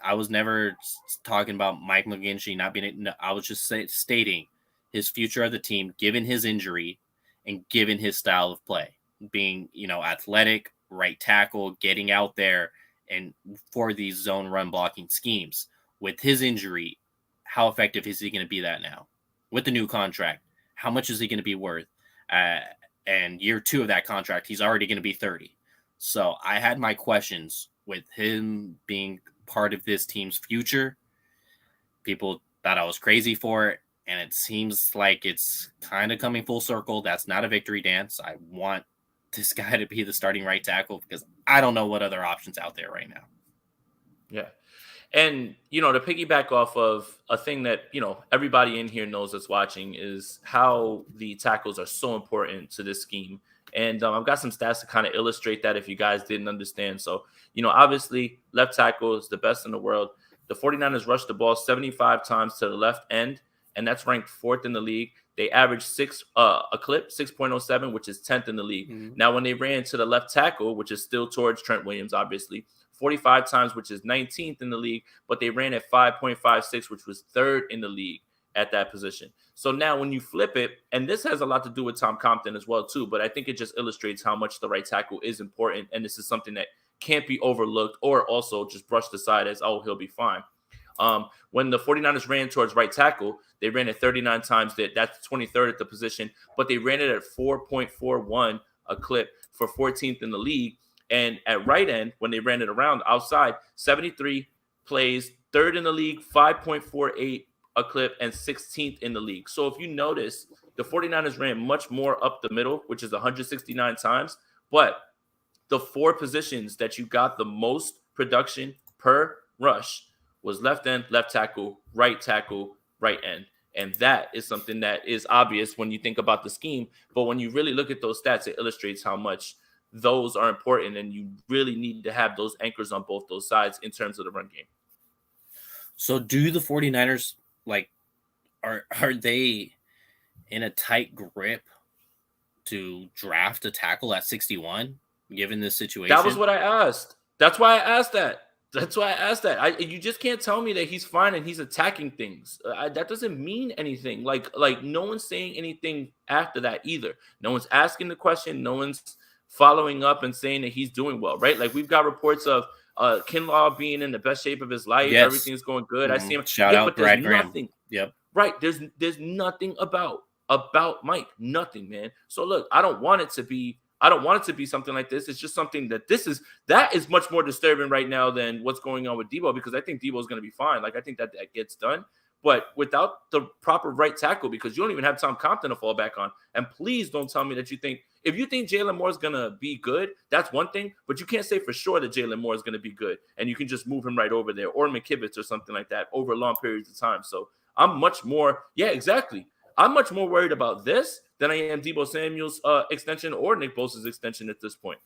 [SPEAKER 1] I was never talking about Mike McGlinchey not being. No, I was just stating his future of the team, given his injury and given his style of play, being athletic, right tackle, getting out there, and for these zone run blocking schemes. With his injury, how effective is he going to be that now? With the new contract, how much is he going to be worth? And year 2 of that contract, he's already going to be 30. So I had my questions with him being part of this team's future. People thought I was crazy for it, and it seems like it's kind of coming full circle. That's not a victory dance. I want this guy to be the starting right tackle because I don't know what other options out there right now.
[SPEAKER 2] yeah. And, to piggyback off of a thing that, everybody in here knows that's watching is how the tackles are so important to this scheme. And I've got some stats to kind of illustrate that if you guys didn't understand. So, obviously, left tackle is the best in the world. The 49ers rushed the ball 75 times to the left end, and that's ranked 4th in the league. They averaged a clip, 6.07, which is 10th in the league.
[SPEAKER 1] Mm-hmm.
[SPEAKER 2] Now, when they ran to the left tackle, which is still towards Trent Williams, obviously, 45 times, which is 19th in the league, but they ran at 5.56, which was 3rd in the league at that position. So now when you flip it, and this has a lot to do with Tom Compton as well too, but I think it just illustrates how much the right tackle is important, and this is something that can't be overlooked or also just brushed aside as, oh, he'll be fine. When the 49ers ran towards right tackle, they ran it 39 times. That's 23rd at the position, but they ran it at 4.41 a clip for 14th in the league. And at right end, when they ran it around outside, 73 plays, 3rd in the league, 5.48 a clip, and 16th in the league. So if you notice, the 49ers ran much more up the middle, which is 169 times. But the 4 positions that you got the most production per rush was left end, left tackle, right end. And that is something that is obvious when you think about the scheme. But when you really look at those stats, it illustrates how much those are important, and you really need to have those anchors on both those sides in terms of the run game.
[SPEAKER 1] So do the 49ers, are they in a tight grip to draft a tackle at 61, given this situation?
[SPEAKER 2] That was what I asked. That's why I asked that. You just can't tell me that he's fine and he's attacking things. That doesn't mean anything. Like no one's saying anything after that either. No one's asking the question. No one's following up and saying that he's doing well, right? Like we've got reports of Kinlaw being in the best shape of his life. Yes. Everything's going good. I see him.
[SPEAKER 1] Shout out
[SPEAKER 2] but
[SPEAKER 1] Brad
[SPEAKER 2] there's
[SPEAKER 1] Graham.
[SPEAKER 2] Nothing.
[SPEAKER 1] Yep.
[SPEAKER 2] Right. There's nothing about Mike. Nothing, man. So look, I don't want it to be something like this. It's just something that is much more disturbing right now than what's going on with Deebo, because I think Deebo is going to be fine. Like I think that gets done. But without the proper right tackle, because you don't even have Tom Compton to fall back on. And please don't tell me that if you think Jalen Moore is going to be good, that's one thing. But you can't say for sure that Jalen Moore is going to be good. And you can just move him right over there, or McKivitz or something like that over long periods of time. So I'm much more worried about this than I am Deebo Samuel's extension or Nick Bosa's extension at this point.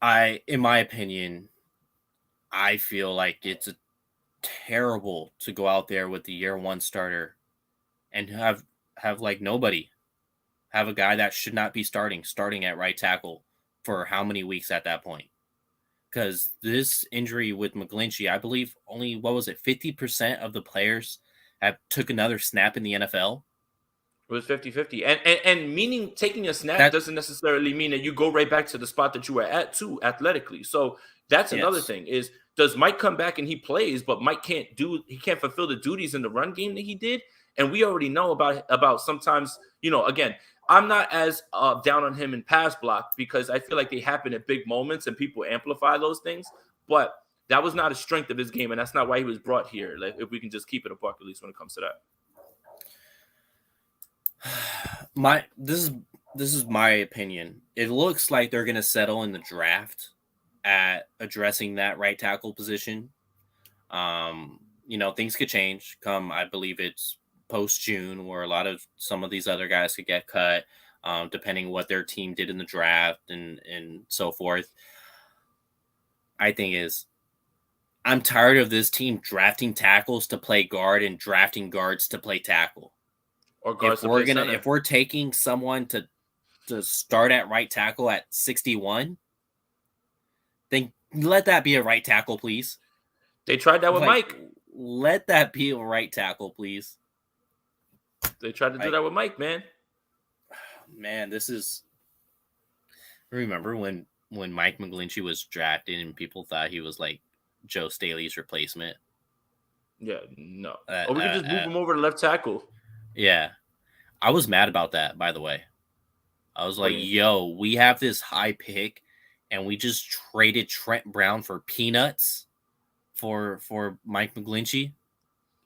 [SPEAKER 1] In my opinion, I feel like it's terrible to go out there with the year 1 starter and have like nobody, have a guy that should not be starting at right tackle for how many weeks at that point. Because this injury with McGlinchey, I believe only, 50% of the players took another snap in the NFL.
[SPEAKER 2] It was 50-50. And meaning taking a snap doesn't necessarily mean that you go right back to the spot that you were at too athletically. So that's another thing is, does Mike come back and he plays, but Mike can't fulfill the duties in the run game that he did? And we already know about sometimes, again, I'm not as down on him in pass block because I feel like they happen at big moments and people amplify those things. But that was not a strength of his game, and that's not why he was brought here. Like, if we can just keep it a buck, at least when it comes to that.
[SPEAKER 1] This is my opinion. It looks like they're going to settle in the draft at addressing that right tackle position. Things could change come, I believe it's post June, where some of these other guys could get cut, depending what their team did in the draft and so forth. I think is I'm tired of this team drafting tackles to play guard and drafting guards to play tackle.
[SPEAKER 2] Or guards to play center.
[SPEAKER 1] If we're taking someone to start at right tackle at 61, then let that be a right tackle, please.
[SPEAKER 2] They tried that with Mike.
[SPEAKER 1] Let that be a right tackle, please.
[SPEAKER 2] They tried to do that with Mike, man.
[SPEAKER 1] Man, this is. Remember when Mike McGlinchey was drafted and people thought he was like Joe Staley's replacement?
[SPEAKER 2] Yeah, no. Or we could just move him over to left tackle.
[SPEAKER 1] Yeah. I was mad about that, by the way. I was like, yo, we have this high pick and we just traded Trent Brown for peanuts for Mike McGlinchey.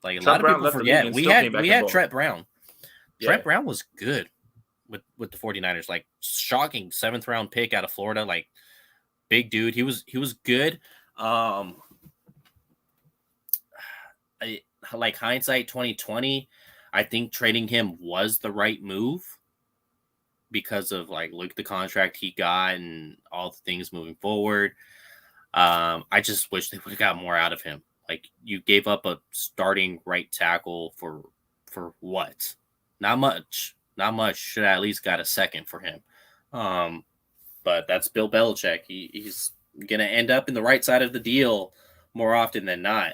[SPEAKER 1] Like a lot of people forget. We had Trent Brown. Trent Brown was good with the 49ers. Like shocking 7th round pick out of Florida. Like big dude. He was good. Like hindsight 2020, I think trading him was the right move because of like look the contract he got and all the things moving forward. I just wish they would have got more out of him. Like you gave up a starting right tackle for what? Not much. Should have at least got a second for him. But that's Bill Belichick. He's gonna end up in the right side of the deal more often than not.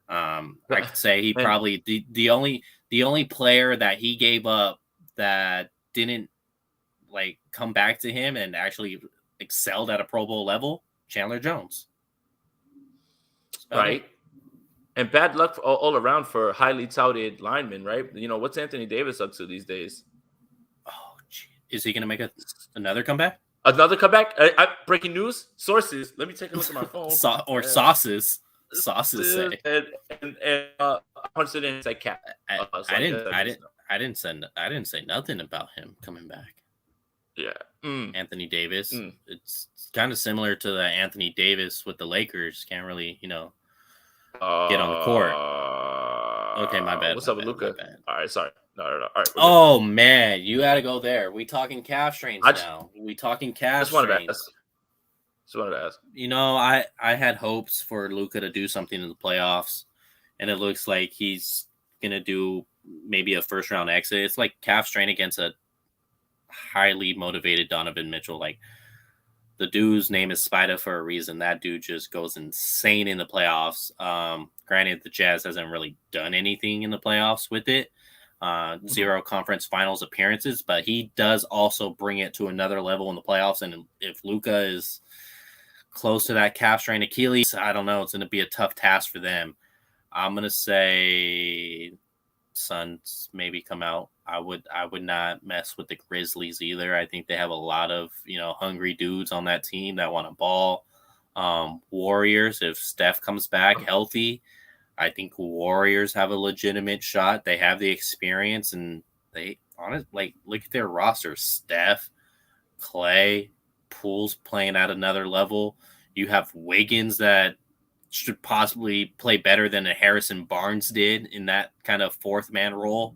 [SPEAKER 1] I could say he probably the only player that he gave up that didn't like come back to him and actually excelled at a Pro Bowl level, Chandler Jones.
[SPEAKER 2] Right. And bad luck all around for highly touted linemen, right? You know, what's Anthony Davis up to these days?
[SPEAKER 1] Oh, gee. Is he going to make another comeback?
[SPEAKER 2] Another comeback? Breaking news? Sources. Let me take a look at my phone.
[SPEAKER 1] Sauces. Sauces say.
[SPEAKER 2] And punched it in. It's like cat.
[SPEAKER 1] I didn't say nothing about him coming back.
[SPEAKER 2] Yeah.
[SPEAKER 1] Anthony Davis. It's kind of similar to the Anthony Davis with the Lakers. Can't really, get on the court. Okay, my bad.
[SPEAKER 2] What's up with Luka? All right, sorry. No. All right.
[SPEAKER 1] Oh man, you got to go there. We talking calf strains now. We talking calf strains.
[SPEAKER 2] Just wanted to ask.
[SPEAKER 1] I had hopes for Luka to do something in the playoffs, and it looks like he's gonna do maybe a first round exit. It's like calf strain against a highly motivated Donovan Mitchell. Like the dude's name is Spida for a reason. That dude just goes insane in the playoffs. Granted, the Jazz hasn't really done anything in the playoffs with it. 0 conference finals appearances, but he does also bring it to another level in the playoffs. And if Luka is close to that calf strain Achilles, I don't know. It's going to be a tough task for them. I'm going to say Suns maybe come out. I would not mess with the Grizzlies either. I think they have a lot of, hungry dudes on that team that want to ball. Warriors, if Steph comes back healthy, I think Warriors have a legitimate shot. They have the experience, and they look at their roster. Steph, Clay, Poole's playing at another level. You have Wiggins that should possibly play better than a Harrison Barnes did in that kind of fourth man role.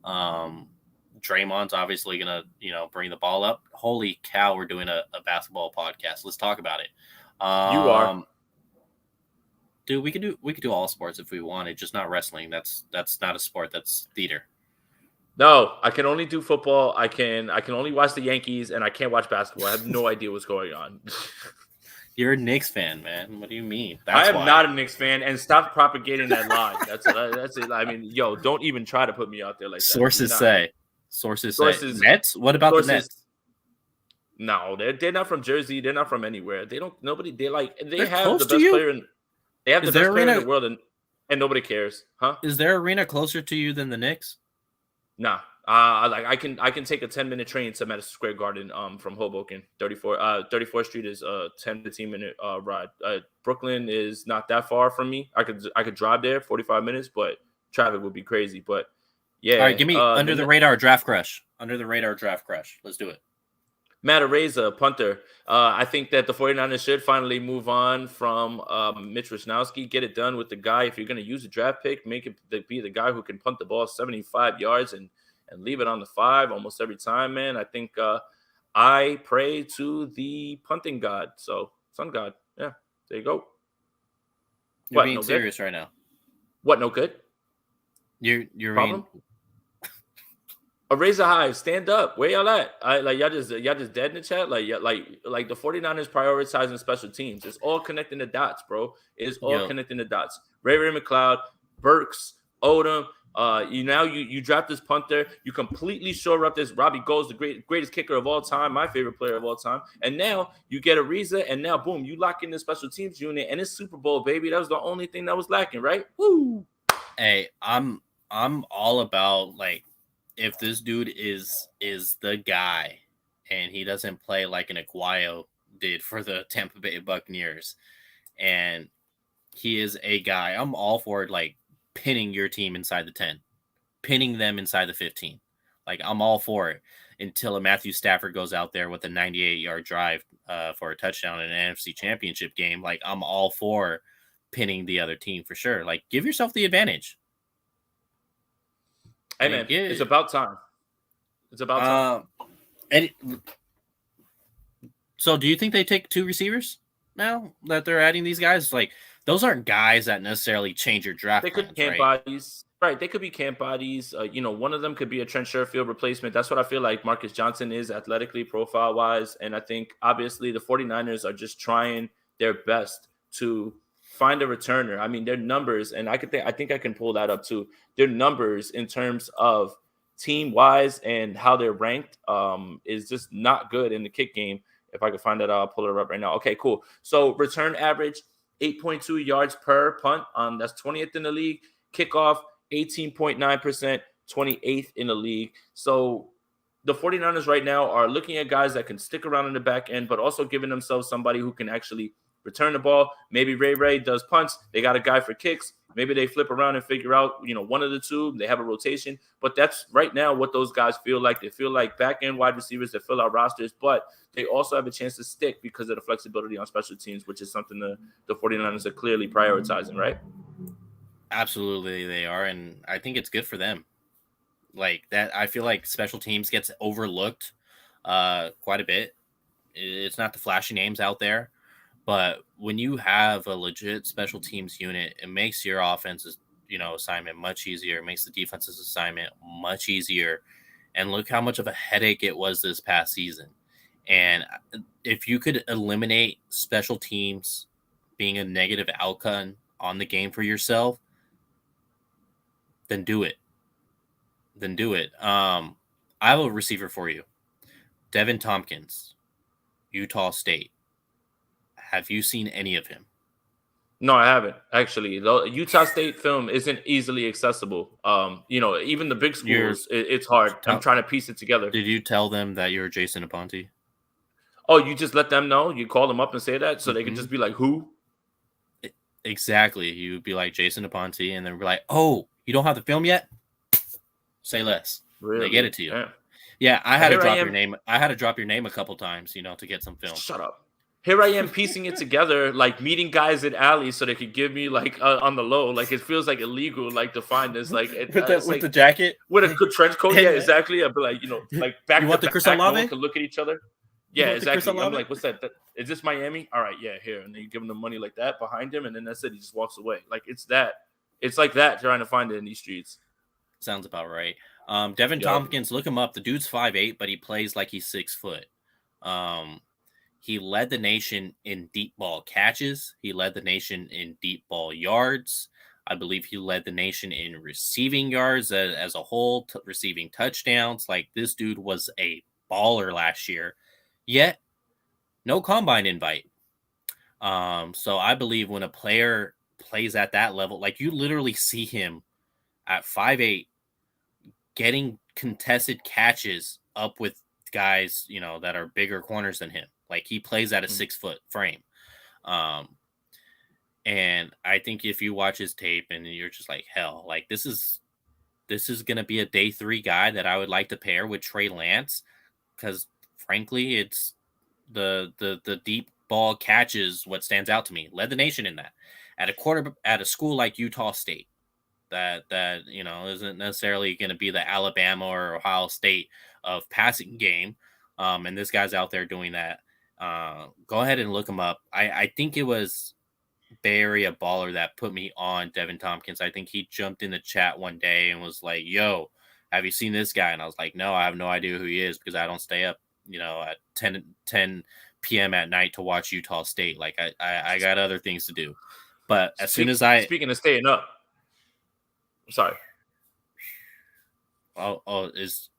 [SPEAKER 1] Draymond's obviously gonna, bring the ball up. Holy cow, we're doing a basketball podcast. Let's talk about it.
[SPEAKER 2] You are.
[SPEAKER 1] Dude, we could do all sports if we wanted, just not wrestling. That's not a sport. That's theater.
[SPEAKER 2] No, I can only do football. I can only watch the Yankees, and I can't watch basketball. I have no idea what's going on.
[SPEAKER 1] You're a Knicks fan, man. What do you mean?
[SPEAKER 2] I am not a Knicks fan, and stop propagating that lie. That's it. I mean, yo, don't even try to put me out there like that.
[SPEAKER 1] Sources say. Nets? What about the Nets?
[SPEAKER 2] No, they're not from Jersey. They're not from anywhere. They have the
[SPEAKER 1] best
[SPEAKER 2] player. They have the best player in the world, and nobody cares, huh?
[SPEAKER 1] Is their arena closer to you than the Knicks?
[SPEAKER 2] Nah. I can take a 10-minute train to Madison Square Garden from Hoboken. 34th Street is a 10-15 minute ride. Brooklyn is not that far from me. I could drive there 45 minutes, but traffic would be crazy. But yeah.
[SPEAKER 1] All right, give me under the radar draft crush. Under the radar draft crush. Let's do it.
[SPEAKER 2] Matt Araiza, punter. I think that the 49ers should finally move on from Mitch Wisnowski. Get it done with the guy. If you're going to use a draft pick, make it be the guy who can punt the ball 75 yards and leave it on the 5 almost every time, man. I think I pray to the punting god. So, sun god. Yeah, there you go.
[SPEAKER 1] You're
[SPEAKER 2] What?
[SPEAKER 1] being
[SPEAKER 2] No good?
[SPEAKER 1] serious right now.
[SPEAKER 2] What? No good?
[SPEAKER 1] You're
[SPEAKER 2] Problem?
[SPEAKER 1] being
[SPEAKER 2] A razor high, stand up. Where y'all at? Y'all just dead in the chat. Like the 49ers prioritizing special teams. It's all connecting the dots, bro. It's all
[SPEAKER 1] yo.
[SPEAKER 2] connecting the dots. Ray McLeod, Burks, Odom. You draft this punter. You completely shore up this Robbie Gold's the greatest kicker of all time, my favorite player of all time. And now you get Ariza, and now boom, you lock in the special teams unit, and it's Super Bowl, baby. That was the only thing that was lacking, right? Woo!
[SPEAKER 1] Hey, I'm all about, like, if this dude is the guy and he doesn't play like an Aguayo did for the Tampa Bay Buccaneers, and he is a guy, I'm all for, like, pinning your team inside the 10, pinning them inside the 15. Like, I'm all for it until a Matthew Stafford goes out there with a 98-yard drive for a touchdown in an NFC Championship game. Like, I'm all for pinning the other team for sure. Like, give yourself the advantage.
[SPEAKER 2] Hey
[SPEAKER 1] Like,
[SPEAKER 2] man, it's about time. It's about time.
[SPEAKER 1] And so, do you think they take 2 receivers now that they're adding these guys? Like, those aren't guys that necessarily change your draft
[SPEAKER 2] They could
[SPEAKER 1] plans,
[SPEAKER 2] camp
[SPEAKER 1] right?
[SPEAKER 2] bodies. Right. They could be camp bodies. One of them could be a Trent Sherfield replacement. That's what I feel like Marcus Johnson is athletically, profile wise. And I think obviously the 49ers are just trying their best to find a returner. I mean, their numbers, and I think I can pull that up too. Their numbers in terms of team wise and how they're ranked is just not good in the kick game. If I could find that, I'll pull it up right now. Okay, cool. So return average 8.2 yards per punt. That's 20th in the league. Kickoff 18.9%, 28th in the league. So the 49ers right now are looking at guys that can stick around in the back end, but also giving themselves somebody who can actually return the ball. Maybe Ray does punts. They got a guy for kicks. Maybe they flip around and figure out, one of the two. They have a rotation. But that's right now what those guys feel like. They feel like back-end wide receivers that fill out rosters, but they also have a chance to stick because of the flexibility on special teams, which is something the 49ers are clearly prioritizing, right?
[SPEAKER 1] Absolutely, they are, and I think it's good for them. Like that, I feel like special teams gets overlooked quite a bit. It's not the flashy names out there, but when you have a legit special teams unit, it makes your offense's assignment much easier. It makes the defense's assignment much easier. And look how much of a headache it was this past season. And if you could eliminate special teams being a negative outcome on the game for yourself, then do it. I have a receiver for you. Devin Tompkins, Utah State. Have you seen any of him?
[SPEAKER 2] No, I haven't actually. The Utah State film isn't easily accessible. Even the big schools, it's hard. I'm trying to piece it together.
[SPEAKER 1] Did you tell them that you're Jason Aponte?
[SPEAKER 2] Oh, you just let them know? You call them up and say that so they can just be like, who?
[SPEAKER 1] Exactly. You would be like Jason Aponte, and then be like, oh, you don't have the film yet? Say less.
[SPEAKER 2] Really?
[SPEAKER 1] They get it to you.
[SPEAKER 2] Damn.
[SPEAKER 1] Yeah, I had to drop your name. I had to drop your name a couple times, to get some film.
[SPEAKER 2] Shut up. Here I am piecing it together, like meeting guys at alleys so they could give me like on the low. Like it feels like illegal, like to find this, like
[SPEAKER 1] with the jacket,
[SPEAKER 2] with a good trench coat. Yeah, exactly. I'd be like, like back
[SPEAKER 1] you want the Chris
[SPEAKER 2] back,
[SPEAKER 1] Olave?
[SPEAKER 2] no one can look at each other. Yeah, exactly. I'm like, what's that? Is this Miami? All right, yeah, here. And then you give him the money like that behind him, and then that's it. He just walks away. Like it's that. It's like that trying to find it in these streets.
[SPEAKER 1] Sounds about right. Devin Tompkins, look him up. The dude's 5'8", but he plays like he's 6 foot. He led the nation in deep ball catches. He led the nation in deep ball yards. I believe he led the nation in receiving yards as a whole, receiving touchdowns. Like this dude was a baller last year. Yet, no combine invite. So I believe when a player plays at that level, like you literally see him at 5'8", getting contested catches up with guys, that are bigger corners than him. Like he plays at a 6 foot frame. And I think if you watch his tape and you're just like, hell, like this is going to be a day 3 guy that I would like to pair with Trey Lance. Cause frankly, it's the deep ball catches what stands out to me. Led the nation in that at a school like Utah State. That isn't necessarily going to be the Alabama or Ohio State of passing game, and this guy's out there doing that. Go ahead and look him up. I think it was Bay Area baller that put me on Devin Tompkins. I think he jumped in the chat one day and was like, "Yo, have you seen this guy?" And I was like, "No, I have no idea who he is because I don't stay up, at 10 p.m. at night to watch Utah State. Like I got other things to do." But as soon as
[SPEAKER 2] speaking of staying up, sorry.
[SPEAKER 1] Is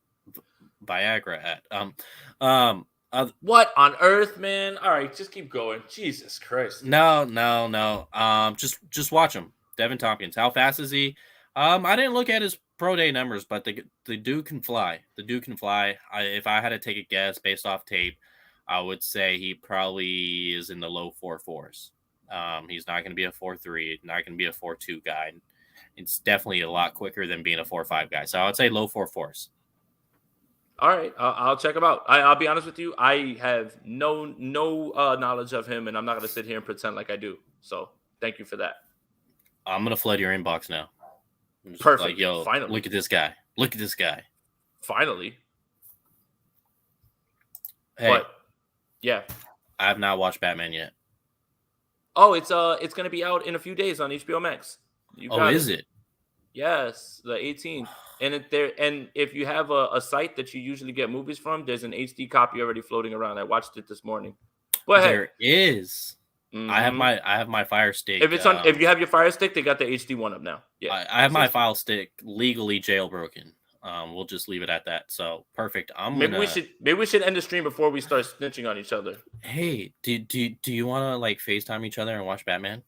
[SPEAKER 1] Viagra at
[SPEAKER 2] What on earth, man? All right, just keep going. Jesus Christ.
[SPEAKER 1] No. Just watch him. Devin Tompkins. How fast is he? I didn't look at his pro day numbers, but the dude can fly. The dude can fly. If I had to take a guess based off tape, I would say he probably is in the low 4.4s. He's not going to be a 4.3, not going to be a 4.2 guy. It's definitely a lot quicker than being a 4.5 guy. So I would say low 4.4s.
[SPEAKER 2] All right, I'll check him out. I'll be honest with you. I have no knowledge of him, and I'm not going to sit here and pretend like I do. So thank you for that.
[SPEAKER 1] I'm going to flood your inbox now.
[SPEAKER 2] Perfect.
[SPEAKER 1] Like, yo, finally. Look at this guy. Look at this guy.
[SPEAKER 2] Finally.
[SPEAKER 1] Hey,
[SPEAKER 2] but, yeah.
[SPEAKER 1] I have not watched Batman yet.
[SPEAKER 2] Oh, it's going to be out in a few days on HBO Max.
[SPEAKER 1] Is it?
[SPEAKER 2] Yes, the 18th. And if you have a site that you usually get movies from, there's an HD copy already floating around. I watched it this morning. But
[SPEAKER 1] there is. Mm-hmm. I have my Fire Stick.
[SPEAKER 2] If you have your Fire Stick, they got the HD one up now. Yeah,
[SPEAKER 1] I have my Fire Stick legally jailbroken. We'll just leave it at that. So perfect.
[SPEAKER 2] Maybe we should end the stream before we start snitching on each other.
[SPEAKER 1] Hey, do you want to like FaceTime each other and watch Batman?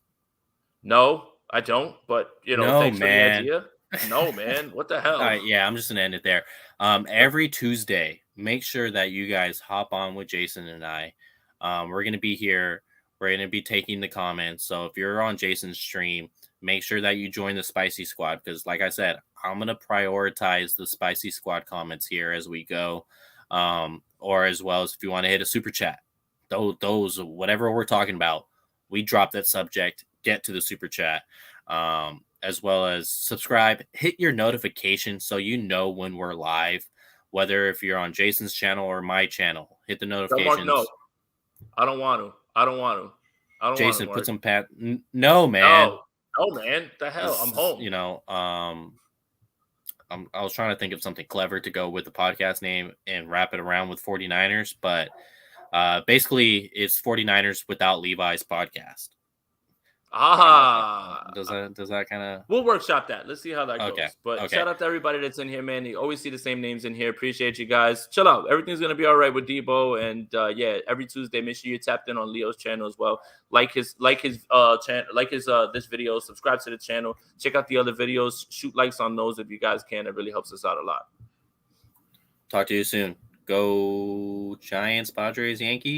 [SPEAKER 2] No, I don't. But thanks for the idea. No, man. What the hell?
[SPEAKER 1] All right, yeah, I'm just gonna end it there. Every Tuesday, make sure that you guys hop on with Jason and I. We're gonna be here. We're gonna be taking the comments. So if you're on Jason's stream, make sure that you join the Spicy Squad because, like I said, I'm gonna prioritize the Spicy Squad comments here as we go, or as well as if you want to hit a super chat. Those whatever we're talking about, we drop that subject. Get to the super chat. As well as subscribe, hit your notification so you know when we're live, whether if you're on Jason's channel or my channel. Hit the notifications.
[SPEAKER 2] No, I don't want to.
[SPEAKER 1] Jason, put some pat. No, man.
[SPEAKER 2] No, man. The hell? I'm home.
[SPEAKER 1] I was trying to think of something clever to go with the podcast name and wrap it around with 49ers, but basically it's 49ers without Levi's podcast. Does that kind of?
[SPEAKER 2] We'll workshop that. Let's see how that goes. But shout out to everybody that's in here, man. You always see the same names in here. Appreciate you guys. Chill out. Everything's gonna be all right with Deebo. And every Tuesday, make sure you tapped in on Leo's channel as well. Like his channel, this video. Subscribe to the channel. Check out the other videos. Shoot likes on those if you guys can. It really helps us out a lot.
[SPEAKER 1] Talk to you soon. Go Giants, Padres, Yankees.